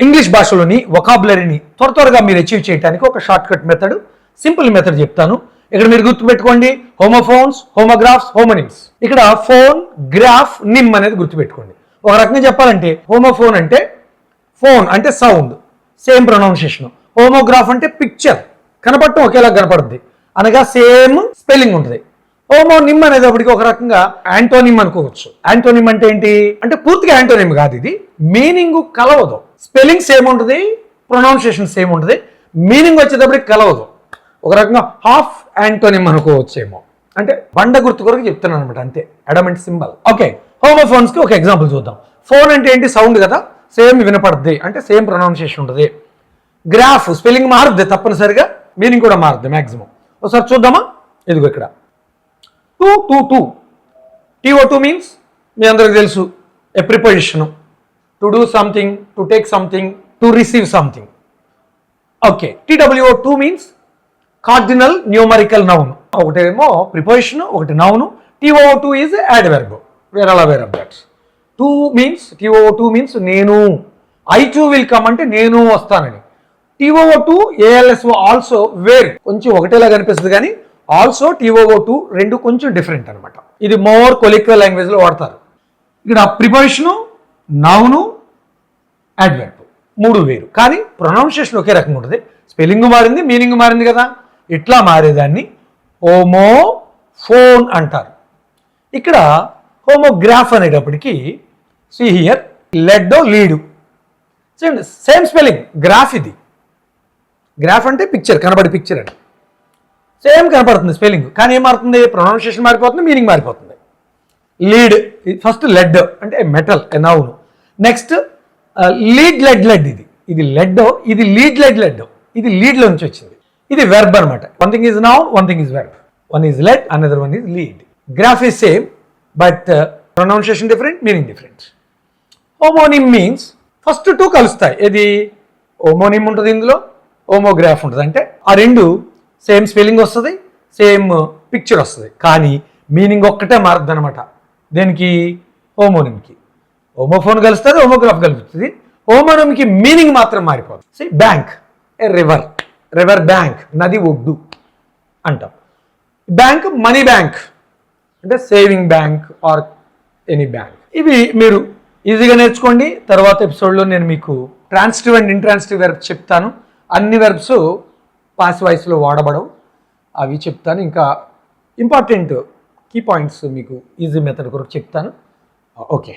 English భాషలోని వొకాబులరీని త్వరగా మీరు అచీవ్ చేయడానికి ఒక short cut method, simple method చెప్తాను. ఇక్కడ మీరు గుర్తుపెట్టుకోండి, హోమోఫోన్స్, హోమోగ్రాఫ్స్, హోమోనిమ్స్. ఇక్కడ ఫోన్, గ్రాఫ్, నిమ్ అనేది గుర్తుపెట్టుకోండి. ఒక రకంగా చెప్పాలంటే హోమోఫోన్ అంటే ఫోన్ అంటే సౌండ్, సేమ్ ప్రొనౌన్సియేషన్. హోమోగ్రాఫ్ అంటే పిక్చర్, కనపడటం ఒకేలా కనపడుద్ది, అనగా సేమ్ స్పెల్లింగ్ ఉంటుంది. హోమోనిమ్ అనేటప్పటికి ఒక రకంగా యాంటోనిమ్ అనుకోవచ్చు. యాంటోనిమ్ అంటే ఏంటి అంటే పూర్తిగా యాంటోనిమ్ కాదు, ఇది మీనింగ్ కలవదు. స్పెల్లింగ్ సేమ్ ఉంటుంది, ప్రొనౌన్సియేషన్ సేమ్ ఉంటుంది, మీనింగ్ వచ్చేటప్పటికి కలవదు. ఒక రకంగా హాఫ్ యాంటోనిమ్ అనుకోవచ్చేమో. అంటే బండ గుర్తు కొరకు చెప్తున్నాను అనమాట, అంతే, అడమెంట్ సింబల్. ఓకే, హోమోఫోన్స్ కి ఒక ఎగ్జాంపుల్ చూద్దాం. ఫోన్ అంటే ఏంటి, సౌండ్ కదా, సేమ్ వినపడుద్ది, అంటే సేమ్ ప్రొనౌన్సియేషన్ ఉంటుంది. గ్రాఫ్ స్పెల్లింగ్ మారుద్ది తప్పనిసరిగా, మీనింగ్ కూడా మారుద్ది మ్యాక్సిమం. ఒకసారి చూద్దామా, ఇదిగో ఇక్కడ టూ TO2 మీన్స్ మీ అందరికి తెలుసు, a preposition, to do something, to take something, to receive something. Okay, TWO2 means cardinal numerical noun. ఒకటేమో ప్రిపోజిషన్, ఒకటి noun. TOO2 is adverb, we're all aware of that. TOO2 means నేను. I too will come అంటే నేను వస్తానని. TOO2 ALSO also wear, కొంచెం ఒకటేలాగా అనిపిస్తుంది కానీ also TOO2 రెండు కొంచెం డిఫరెంట్ అనమాట. ఇది మోర్ కొలిక్వల్ లాంగ్వేజ్ లో వాడతారు. ఇక్కడ ప్రిపోజిషను, నౌను, యాడ్వర్బ్ మూడు వేరు, కానీ ప్రొనౌన్సియేషన్ ఒకే రకంగా ఉంటుంది. స్పెల్లింగ్ మారింది, మీనింగ్ మారింది కదా. ఇట్లా మారేదాన్ని హోమోఫోన్ అంటారు. ఇక్కడ హోమోగ్రాఫ్ అనేటప్పటికి see here, led lead, same spelling. Graph, ఇది గ్రాఫ్ అంటే పిక్చర్, కనబడి పిక్చర్ అని సేమ్ కనపడుతుంది స్పెల్లింగ్, కానీ ఏం మారుతుంది, ప్రొనౌన్సియేషన్ మారిపోతుంది, మీనింగ్ మారిపోతుంది. లీడ్, ఫస్ట్ లెడ్ అంటే metal, noun. Next lead led, ఇది లెడ్, ఇది లీడ్ లెడ్, ఇది లీడ్ లో నుంచి వచ్చింది. ఇది వెర్బ్ అనమాట. One thing is noun, one thing is verb. One is led, another one is lead. Graph is same but pronunciation different, meaning different. Homonym means first two కలుస్తాయి. ఇది homonym ఉంటుంది, ఇందులో హోమోగ్రాఫ్ ఉంటుంది. అంటే ఆ రెండు సేమ్ స్పెల్లింగ్ వస్తుంది, సేమ్ పిక్చర్ వస్తుంది, కానీ మీనింగ్ ఒక్కటే మారుద్ది అనమాట. దేనికి, హోమోనిమ్కి. హోమోఫోన్ కలుస్తుంది, హోమోగ్రాఫ్ కలుగుతుంది. హోమోనిమ్కి మీనింగ్ మాత్రం మారిపోతుంది. బ్యాంక్, ఏ రివర్, రివర్ బ్యాంక్, నది ఒడ్డు అంటాం. బ్యాంక్, మనీ బ్యాంక్ అంటే saving bank or any bank. ఇవి మీరు ఈజీగా నేర్చుకోండి. తర్వాత ఎపిసోడ్లో నేను మీకు ట్రాన్సిటివ్ అండ్ ఇంట్రాన్సిటివ్ వెర్బ్స్ చెప్తాను. అన్ని వెర్బ్స్ పాస్ వాయిస్లో వాడబడవు, అవి చెప్తాను. ఇంకా ఇంపార్టెంట్ కీ పాయింట్స్ మీకు ఈజీ మెథడ్ కొరకు చెప్తాను. ఓకే.